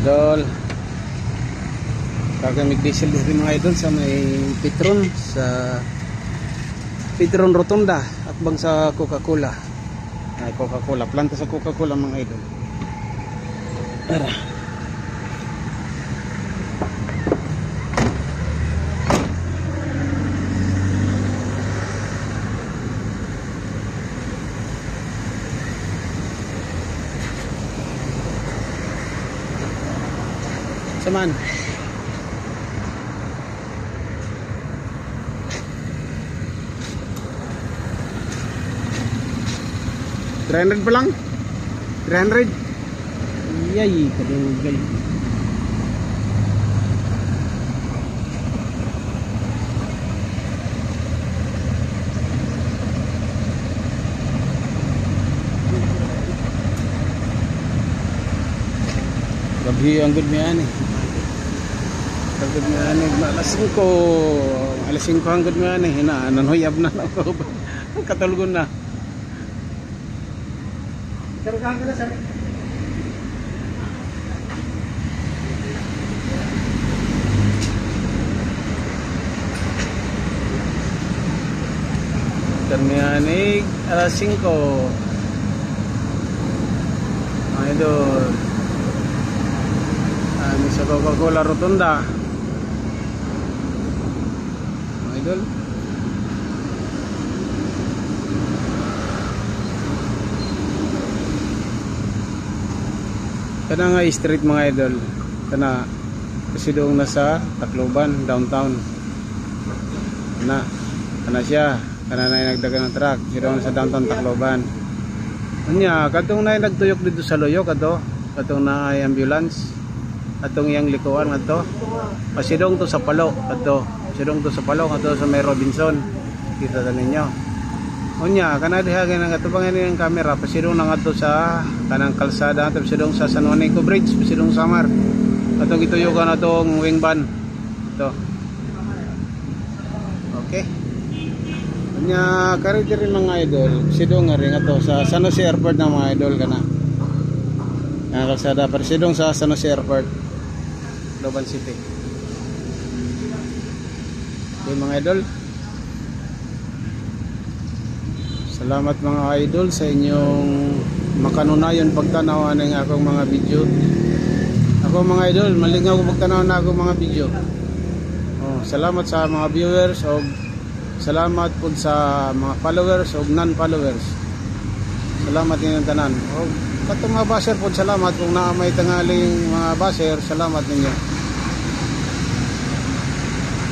idol. Gagamit diesel din mga idol sa may Petron, sa Petron Rotunda at bang sa Coca-Cola. Ay, Coca-Cola, planta sa Coca-Cola mga idol. Tara. Saman. $300 pa lang? 300? Yay, kadugay. Gabi ang good niyan eh. Good niyan eh. Alas 5 ang good niyan eh. Nanhoyab na ako. Katulgon na. Karagahan ka na, sir. Termianig, alas 5. Mga idol. Sa Coca-Cola Rotunda. Mga idol. Kana nga street mga idol. Kana kasi doon nasa Tacloban, downtown. Kana siya. Kana na nagdagan ng truck. Kasi doon sa downtown Tacloban. Kanya, katong na nagtuyok dito sa Loyok ato. Katong na ay ambulance. Atong iyang likuan ato. Kasi doon to sa Palo ato. Kasi doon to sa Palo ato sa may Robinson. Kita ta ninyo. Unya, kana diha ganang atubangan ni ang camera pasidong nang ato sa kanang kalsada ato pasidong sa San Juanico Bridge, pasidong Samar. Atong gituyokan atong wing van. Ito. Okay. Unya, kare diri mga idol, pasidong nga ring ato sa San Jose Airport na mga idol kana. Nga kalsada pasidong sa San Jose Airport, Loban City. Okay mga idol. Salamat mga idol sa inyong makanunayon pagtanaw ng akong mga video. Ako mga idol, malingaw ko pagtanaw na akong mga video. Salamat sa mga viewers o salamat po sa mga followers o non-followers. Salamat ninyong tanan. O katong mga baser po, salamat kung na may tangaling mga baser, salamat ninyo.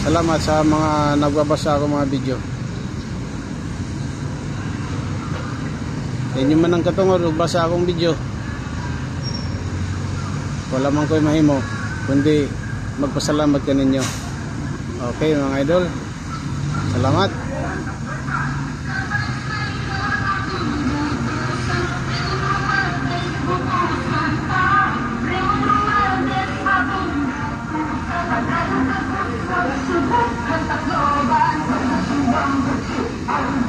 Salamat sa mga nagbabasa akong mga video. Inyo man ang katungod ug basa akong video. Wala man ko'y mahimo kundi magpasalamat kaninyo. Okay mga idol. Salamat. Ang